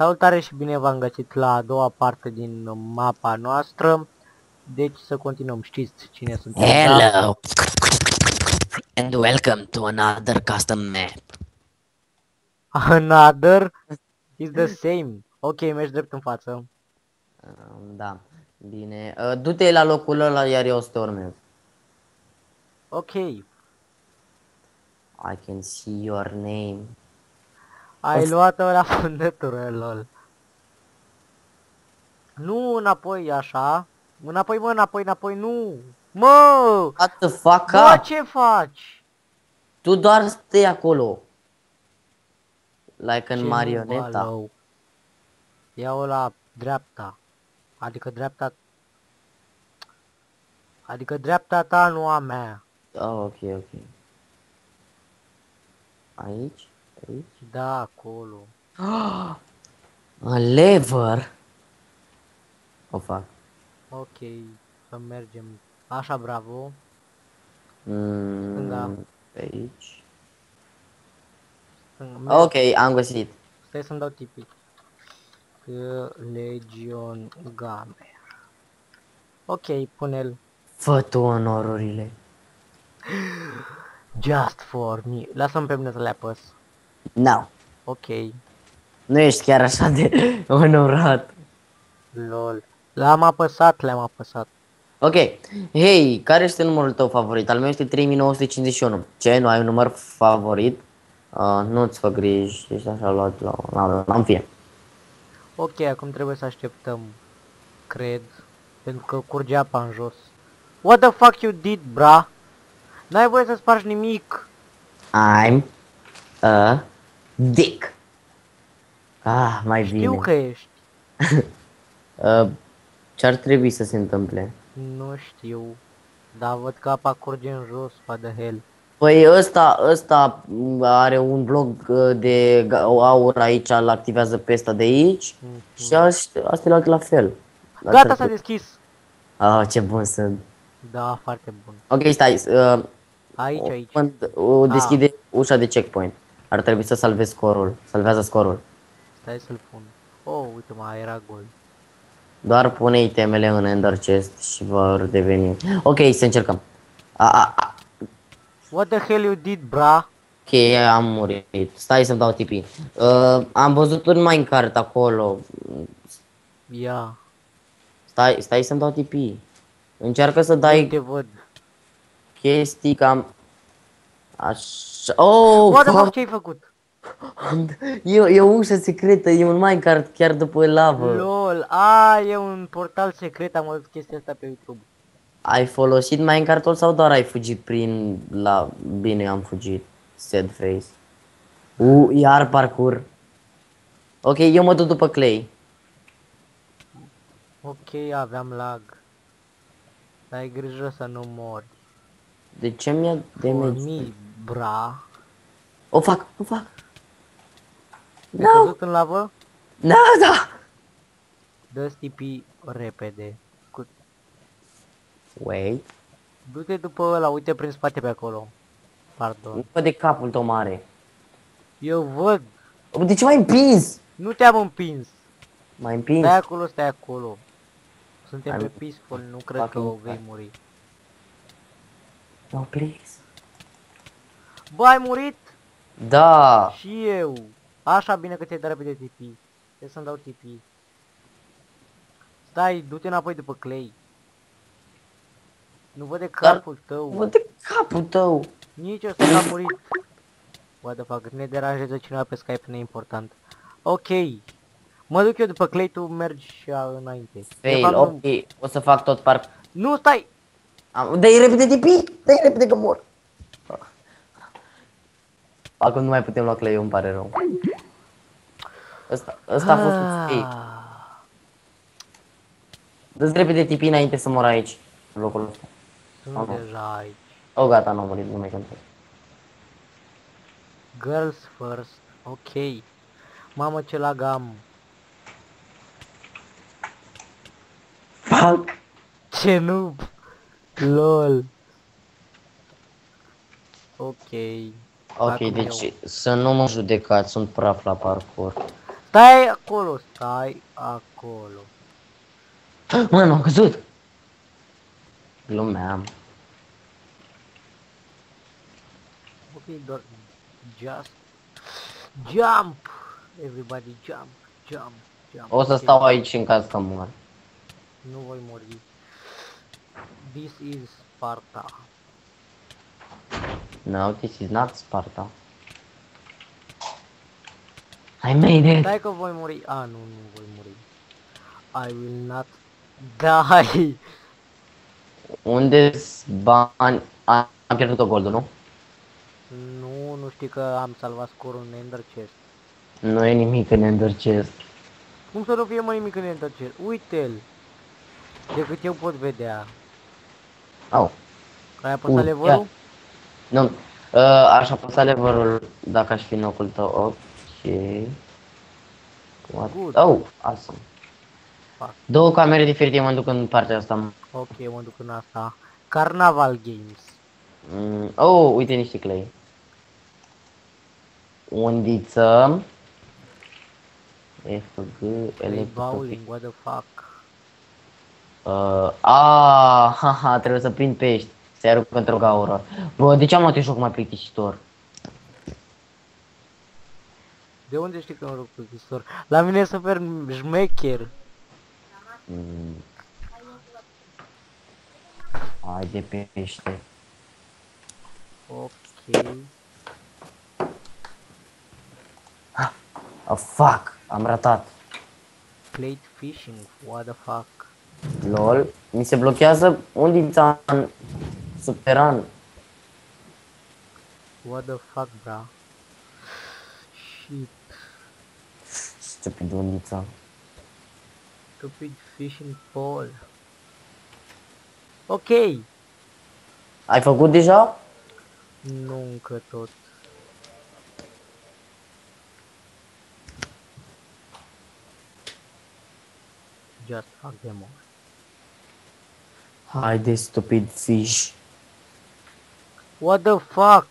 Salutare și bine v-am găsit la a doua parte din mapa noastră. Deci să continuăm, știți cine suntem, da? Hello and welcome to another custom map. Another is the same. Ok, mergi drept în față. Da, bine. Du-te la locul ăla, iar eu o să te urmez. Ok, I can see your name. ai luat-o la fundătură, lol. Nu înapoi așa. Înapoi, mă, înapoi, nu. Mă! What the fuck Bă, up? ce faci? Tu doar stai acolo. Like în Ce marioneta. balău. Ia-o la dreapta. Adică dreapta ta, nu a mea. Oh, ok. Aici? Da, acolo. A lever? O fac. Ok, să mergem. Așa, bravo. Stânga. Aici. Stânga. Merg. Ok, am găsit. Stai să-mi dau tipic. Legion Gamer. Ok, pune-l. Fă tu onorurile. Just for me. Lasă-mi pe mine să le apăs. No. Ok, Nu ești chiar așa de onorat. lol. Le-am apăsat. Ok, hei, care este numărul tău favorit? Al meu este 3951. Ce? Nu ai un număr favorit? Nu-ți fă griji, ești așa luat la în fie. Ok, acum trebuie să așteptăm. Cred. Pentru că curge apa în jos. What the fuck you did, bra? N-ai voie să spargi nimic. I'm a dick. Ah, mai bine. Știu că ești. Ce-ar trebui să se întâmple? Nu știu. Dar văd că apa curge în jos, what the hell. Păi ăsta are un bloc de aur aici, îl activează pe ăsta de aici. Și astea la fel. Gata, s-a deschis. Ah, ce bun sunt. Da, foarte bun. Ok, stai. Aici. Deschide ușa de checkpoint. Ar trebui să salvezi scorul. Salvează scorul. Stai să-l pun. Oh, uite, mai era gol. Doar pune itemele în ender chest și vor deveni. Ok, să încercăm. What the hell you did, bra? Ok, am murit. Stai să-mi dau tipi. Am văzut un minecart acolo. Ia. Stai să-mi dau tipi. Încearcă să dai Te văd. chestii cam... Așa... Oh, What the fuck, ce-ai făcut? E o ușă secretă, e un minecart chiar după lavă. LOL, e un portal secret, am văzut chestia asta pe YouTube. Ai folosit Minecraft-ul sau doar ai fugit prin la... Bine, am fugit. Sad face. Iar parcur. Ok, eu mă duc după Clay. Ok, aveam lag. Dar ai grijă să nu mori. De ce mi-a damage? Mi, bra. O fac. Ai No! căzut în lavă? Da! Dă-ți tipi repede. Wait. Du-te după ăla, uite prin spate pe acolo. Pardon. Nu văd de capul tău mare. Eu văd. De ce m-ai împins? Nu te-am împins. M-ai împins? Stai acolo. Suntem pe peaceful, nu cred că o vei muri. No, please. Bă, ai murit? Da. Și eu. Așa, bine că ți-ai dat repede TP. Trebuie să-mi dau TP. Stai, du-te înapoi după Clay. Nu văd de capul tău. Văd de capul tău. Nici ăsta n-a murit. What the fuck, ne deranjează cineva pe Skype, neimportant. Ok. Mă duc eu după Clay, tu mergi și înainte. Fail, ok. O să fac tot parc. Nu, stai! Dă-i repede tipi! Dă-i repede că mor! Acum nu mai putem lua Clay, îmi pare rău. Ăsta a fost un fail. Dă-ți repede tipi înainte să mor aici. În locul ăsta. Sunt deja aici. Oh, gata, n-am murit, nu mai contează. Girls first. Ok. Mamă, ce lag am. Fuck! Ce noob. LOL. Ok. Ok, Acum deci eu. să nu mă judecați, sunt praf la parcurs. Stai acolo, stai acolo. Mă, m-am căzut! Glumeam. Ok, doar... Just... Jump! Everybody jump, jump, jump. O să Ok, stau aici în caz că mor. nu voi muri. This is Sparta. No, this is not Sparta. I made it! Stai că voi muri. Ah, nu voi muri. I will not die. Unde-s bani? Am pierdut o goldul, nu? Nu știi că am salvat scorul în Ender Chest. Nu e nimic în Ender Chest. Cum să nu fie mai nimic în Ender Chest? Uite-l. De cât eu pot vedea. Au. Ai apăsat Ia. level-ul? Nu. Aș apăsa level-ul dacă aș fi în locul tău. Ok. What? Good. Oh, awesome. Fuck. Două camere diferite, mă duc în partea asta. Ok, mă duc în asta. Carnaval Games. Oh, uite niște clay. Undiță. FG, Play bowling, what the fuck. Haha, trebuie să prind pești. Se aruncă într-o gaură. Bă, de ce am luat un joc mai plictisitor? De unde știi că mă rog plictisitor? La mine e super șmecher. Hai de pește. Ok. Oh, fuck, am ratat. Plate fishing, what the fuck. Lol, mi se blochează undița în subteran. What the fuck, bra. Shit. Stupid undița. Stupid fishing pole. Ok. Ai făcut deja? Nu încă tot. Just fuck them all. Haide, stupid fish. What the fuck?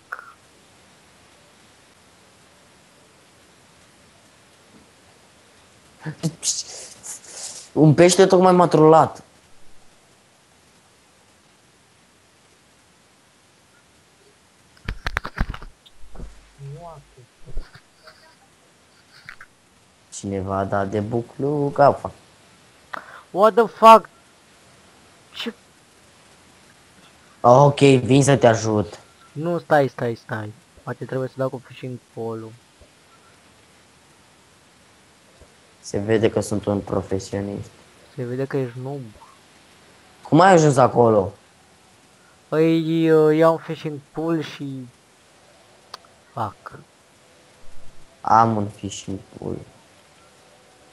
Un pește tocmai m-a trollat. Cineva a dat de buclu, gafa. What the fuck? Ce? Ok, vin să te ajut. Nu, stai. Poate trebuie să dau cu fishing pole-ul. Se vede că sunt un profesionist. Se vede că ești noob. Cum ai ajuns acolo? Păi iau un fishing pole și... Fuck. Am un fishing pool.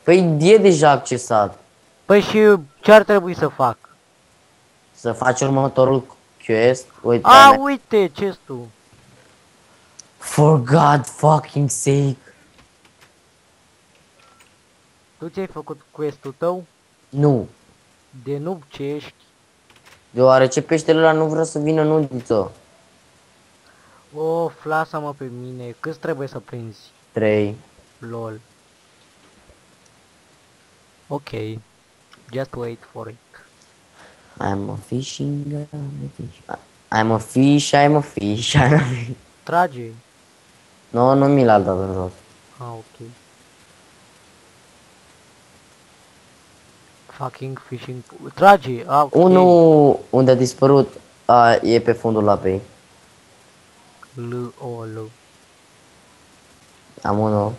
Păi e deja accesat. Păi și ce ar trebui să fac? Să faci următorul quest. Uite, Uite, chest-ul. For God fucking sake. Tu ți-ai făcut quest-ul tău? Nu. De noob ce ești? Deoarece peștele ăla nu vrea să vină în undiță. O, lasă-mă pe mine. Câți trebuie să prinzi? 3. Lol. Ok. Just wait for it. I'm a fishing, I'm a fish. I'm a fish. Trage. No, nu mi l-a dat în jos. Ok. Fucking fishing pool. Trage. Ok. Unul unde a dispărut e pe fundul apei. L. Am unul.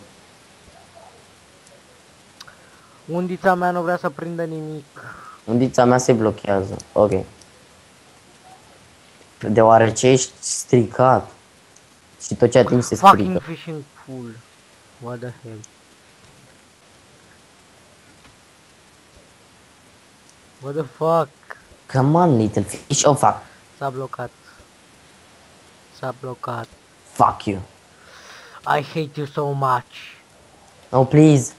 Undița mea nu vrea să prindă nimic. Undița mea se blochează. Ok. Deoarece ești stricat. Și tot ce atingi se Fucking strică. fishing pool. What the hell? What the fuck? Come on, little fish. Oh, fuck. S-a blocat. S-a blocat. Fuck you. I hate you so much. Oh, please.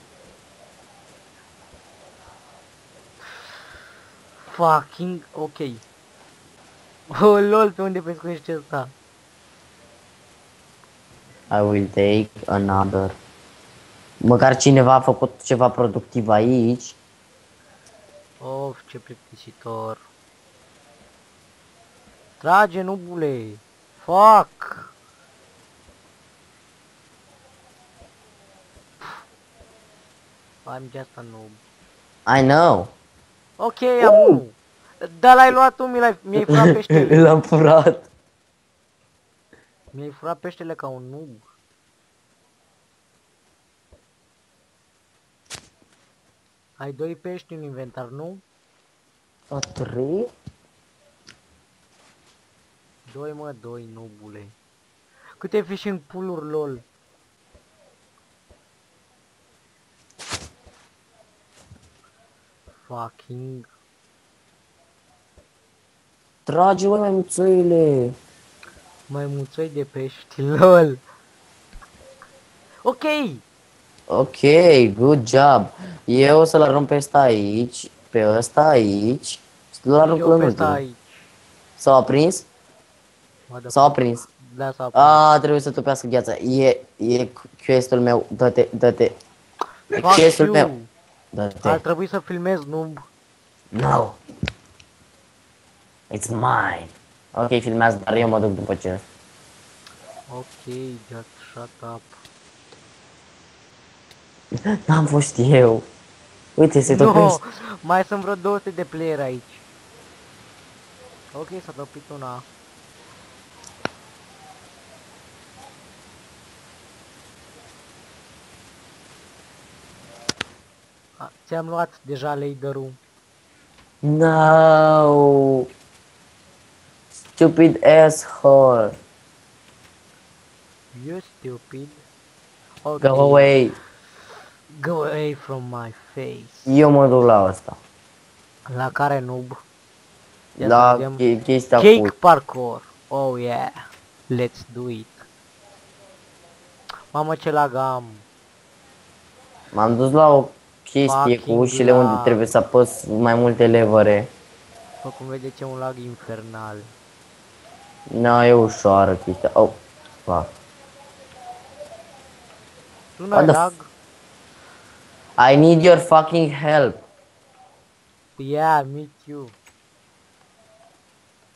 Fucking ok. Oh lol, pe unde pescuiești ăsta? I will take another. Măcar cineva a făcut ceva productiv aici. Of, ce plictisitor. Trage, nubule. Fuck. I'm just a noob. I know. Ok, am unul. Da, l-ai luat tu, mi-ai furat peștele. L-am furat. Mi-ai furat peștele ca un noob. Ai 2 pești în inventar, nu? A 3? 2, mă, 2, nubule. Câte fishing pool-uri, lol. Fucking. Trage, mă, maimuțoile. Mai muțoi de pești, lol. Ok. Ok, good job. Eu o să-l arunc pe ăsta aici, pe ăsta aici. Să-l arunc Eu în pe ăsta ultimul. aici. S-au aprins? What the S-au fuck? aprins. Da, s-a aprins. A, trebuie să topească gheața. E quest-ul meu. Dă-te, dă-te. E Fuck quest-ul you. meu. Ar Dă-te. trebui să filmez, noob. No. It's mine. Ok, filmează, dar eu mă duc după ce. Ok, just shut up. N-am fost eu. Uite, se No, topește. mai sunt vreo 200 de player aici. Ok, s-a topit una. Ți-am luat deja laser-ul. No. Stupid asshole. You stupid. Ok. Go away. Go away from my face. Eu mă duc la asta. La care noob? Ia să La vedem. chestia Cake cu... parkour. Oh yeah. Let's do it. Mamă, ce lag am. M-am dus la o chestie cu Fucking ușile lag. unde trebuie să apăs mai multe levere. După cum vedeți, e un lag infernal. No, e ușoară chestia. Oh, fuck. Tu n-ai What the lag? I need your fucking help. Yeah, me too.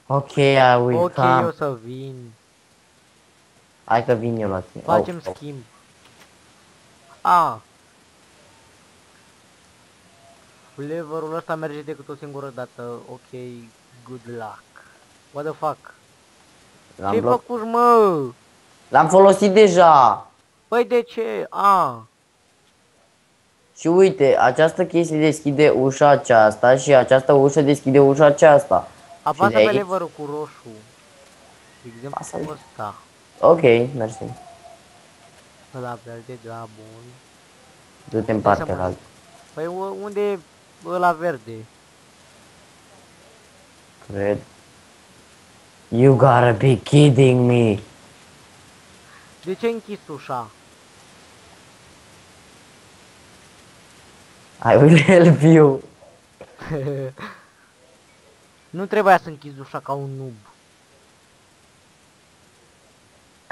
Ok, I will Ok, come. eu să vin. Hai că vin eu la tine. Facem Oh. schimb. A. Flavorul ăsta merge decât o singură dată. Ok, good luck. What the fuck? Ce-ai făcut, mă? L-am folosit deja. Păi de ce? A. Și uite, această chestie deschide ușa aceasta și această ușă deschide ușa aceasta. Apasă de pe aici? leverul cu roșu. De exemplu Apasă-l. ăsta. Ok, mersi. Ăla verde, da, bun. Du-te în Dai partea seama. altă. Păi unde e ăla verde? Cred. You gotta be kidding me. De ce ai închis ușa? I will help you. Nu trebuia să închizi ușa ca un noob.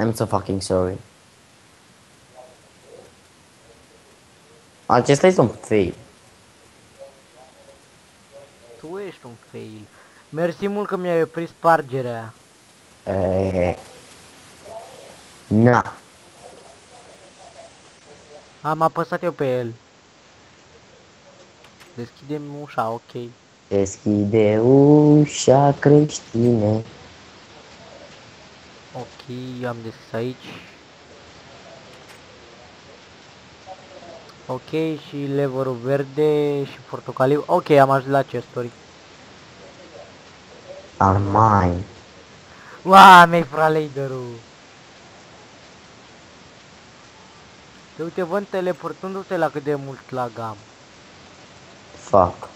I'm so fucking sorry. Acesta este un fail. Tu ești un fail. Mersi mult că mi-ai oprit spargerea. Na. Am apăsat eu pe el. Deschidem ușa, ok. Deschide ușa creștine. Ok, eu am deschis aici. Ok, și leverul verde și portocaliu. Ok, am ajuns la chesturi. Al mine. Uaa, mi-ai furat laserul. Te uite, văd teleportându-te la cât de mult lag am. Fuck.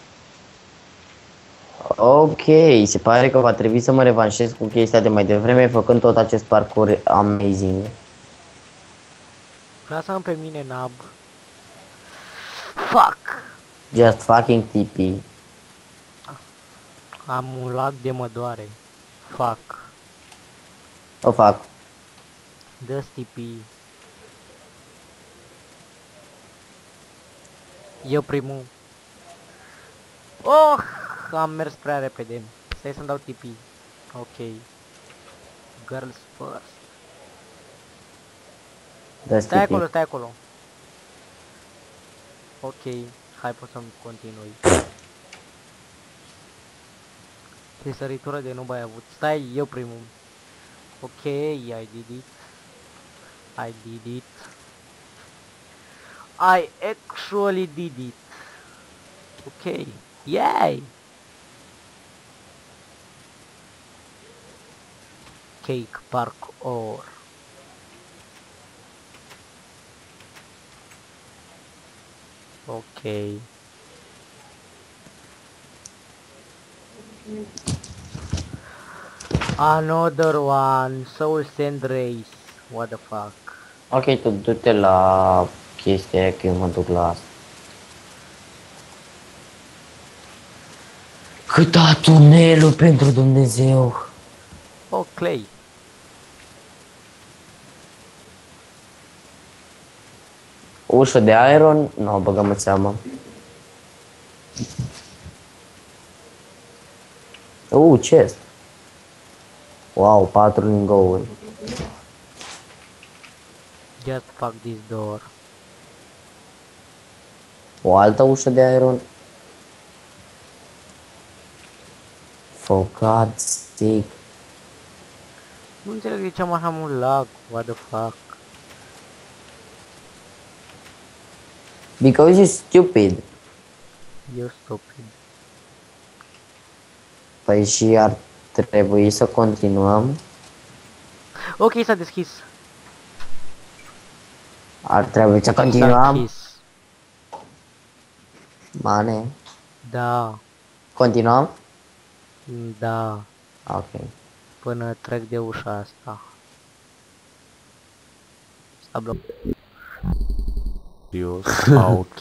Ok, se pare că va trebui să mă revanșez cu chestia de mai devreme, făcând tot acest parcurs amazing. Lasă-mă pe mine, nab. Fuck! Just fucking TP. Am un lag de mă doare. Fuck. O fac. Dă TP. Eu primul. Oh! Am mers prea repede. Stai să-mi dau TP. Ok. Girls first. Dă Stai tipi. acolo, stai acolo. Ok. Hai, pot să-mi continui. Ce săritură de noob ai avut. Stai, eu primul. Ok, I did it. I did it. I actually did it. Ok. Yay! Cake parkour. Ok. Another one. Soul Sand Race. What the fuck? Ok, tu du-te la chestia aia, că eu mă duc la asta. Cât a tunelul pentru Dumnezeu! Oh, clay. Ușă de iron? Nu, băgăm în seamă. Chest. Wow, 4 lingouri. Just fuck this door. O altă ușă de iron. For God's sake. Nu înțeleg de ce am așa mult lag. What the fuck? Because you're stupid. Eu stupid. Păi și ar trebui să continuăm. Ok, s-a deschis. Ar trebui să S-a continuăm. deschis. Mane. Da. Continuăm? Da. Ok. Până trec de ușa asta. S-a blocat. Ok.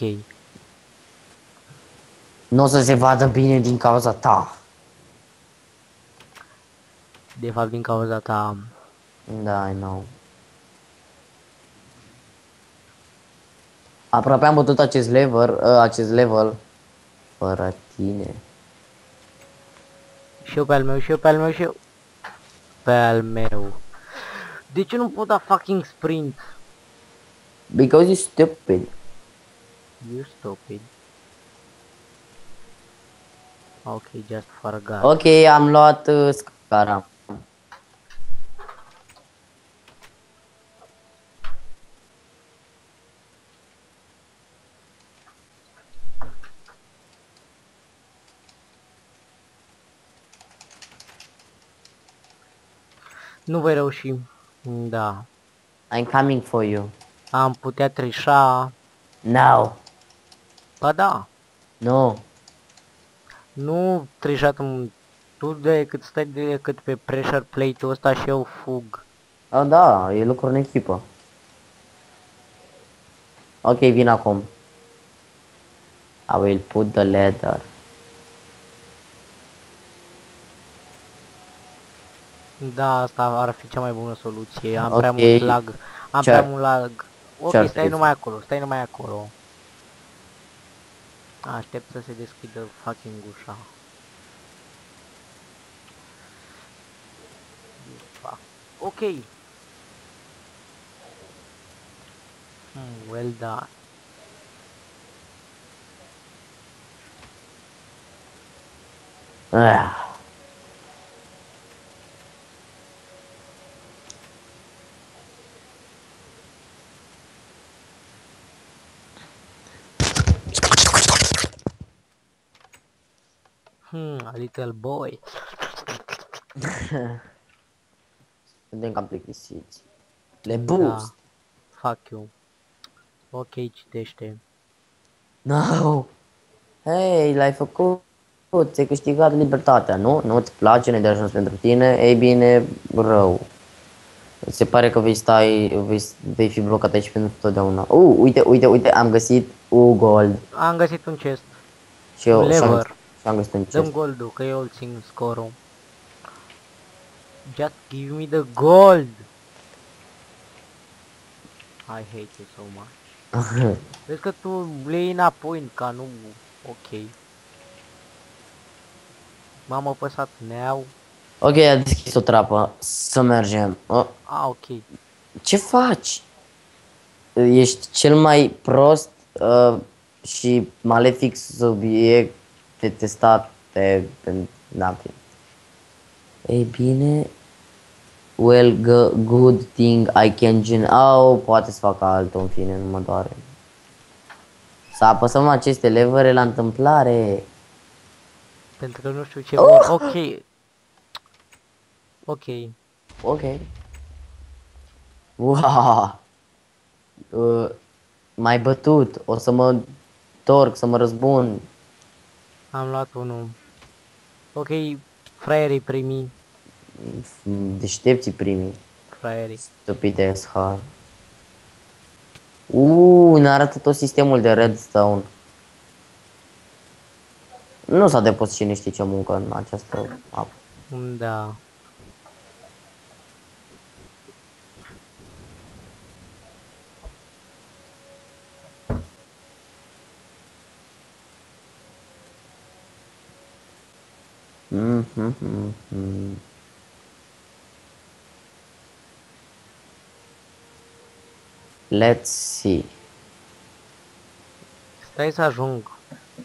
Nu o să se vadă bine din cauza ta. De fapt din cauza ta. Da, I know. Aproape am bătut acest level fără tine. Și eu pe al meu, și eu pe al meu, și eu pe al meu. De ce nu pot da fucking sprint? Because you're stupid. You stupid. Ok, just forgot. Ok, am luat scara. Nu voi reuși. Da. I'm coming for you. Am putea trișa. No. Ba da. No. Nu trișat tu decât stai decât pe pressure plate-ul ăsta și eu fug. Oh, da, e lucru în echipă. Ok, vin acum. I will put the ladder. Da, asta ar fi cea mai bună soluție. Am Ok. prea mult lag. Am Ce prea ar- mult lag. Ok, ce ar stai fi? numai acolo, stai numai acolo. Aștept să se deschidă fucking ușa. Fuck. Ok. Well done. Ah. A little boy. Suntem cam plictisiți. Le Da. boost. Fuck you. Ok, citește. No. Hei, l-ai făcut. Ți-ai câștigat libertatea, nu? Nu-ți place, nu-i de ajuns pentru tine? Ei bine, rău. Se pare că vei fi blocat aici pentru totdeauna. Uite, am găsit gold. Am găsit un chest. Și eu Lever. și am găsit un chest. Dăm goldul, că eu îl țin scorul. Just give me the gold. I hate you so much. Vezi că tu le iei înapoi, ca nu... Ok. M-am apăsat neau. Ok, a deschis o trapă. Să mergem. Oh, Ok. ce faci? Ești cel mai prost și malefic subiect detestat de... Da, ei bine... Well, good thing I can gen... Oh, poate să fac altul, în fine, nu mă doare. Să apăsăm aceste levere la întâmplare. Pentru că nu știu ce vor. Ok. Ok. Ok. Wow. M-ai bătut. O să mă torc, să mă răzbun. Am luat unul. Ok. Fraierii primii. Deștepții primii. Fraierii. Stupide ashar. Ne arată tot sistemul de redstone. Nu s-a depus cine știe ce muncă în această apă. Da. Let's see. Stai să ajung.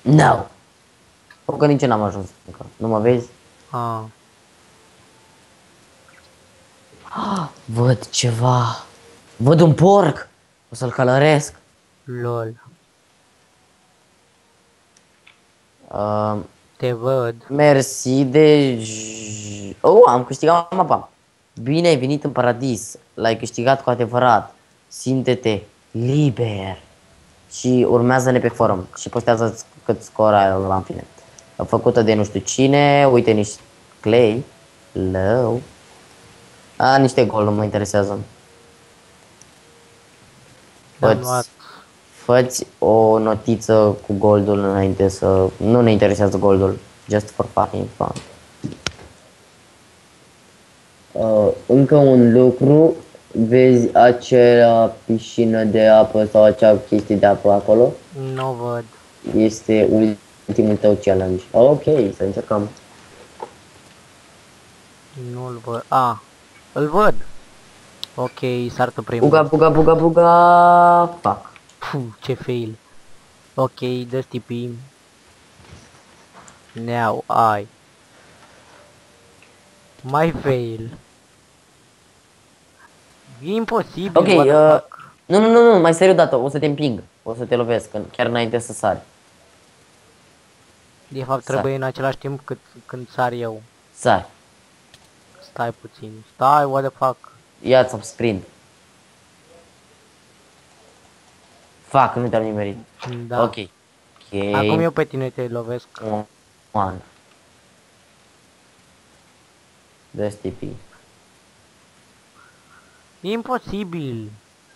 No! O, că nici n-am ajuns încă. Nu mă vezi? Ah. Văd ceva. Văd un porc. O să-l călăresc. Lol. Uh, Te văd. Mersi de... Oh, am câștigat mapa. Bine ai venit în paradis. L-ai câștigat cu adevărat. Simte-te liber. Și urmează-ne pe forum. Și postează cât scor ai la în fine. Făcută de nu știu cine. Uite niște clay. Low. Niște gol, nu mă interesează. Am luat. Fă-ți o notiță cu goldul înainte să... Nu ne interesează goldul. Just for fucking fun. Încă un lucru. Vezi acea piscină de apă sau acea chestie de apă acolo? Nu văd. Este ultimul tău challenge. Ok, să încercăm. Nu-l văd. Îl văd. Ok, sartă primul. Buga. Fuck. Puh, ce fail. Ok, dă tipim. Now I. Mai fail. E imposibil. Ok, what the fuck. nu, mai serios dată, o să te împing. O să te lovesc, chiar înainte să sari. De fapt trebuie în același timp când sar eu. Sari. Stai puțin. Stai, what the fuck. Ia-ți sprint. Fuck, nu te-am nimerit. Da. Ok. Acum eu pe tine te lovesc. One. Dă TP. E imposibil.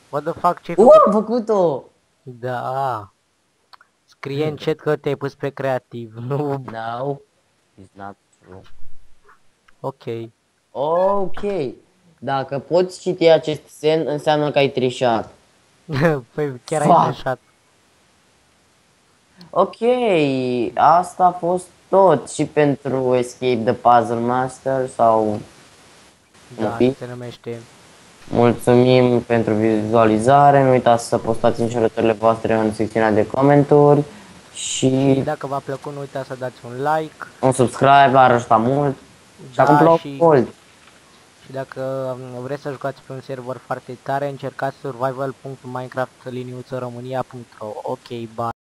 What the fuck, ce Am făcut-o! Da. Scrie în chat că te-ai pus pe creativ. Nu. No, it's not true. Ok. Ok. Dacă poți citi acest semn, înseamnă că ai trișat. Păi chiar Fuck. ai greșat. Ok, asta a fost tot și pentru Escape the Puzzle Master sau... Da, Ok. se numește. Mulțumim pentru vizualizare, nu uitați să postați încercările voastre în secțiunea de comentarii și Dacă v-a plăcut, nu uitați să dați un like. un subscribe, ar ajuta mult. Și acum Da, plac și mult. dacă vreți să jucați pe un server foarte tare, încercați survival.minecraft.românia.ro. Ok, bye.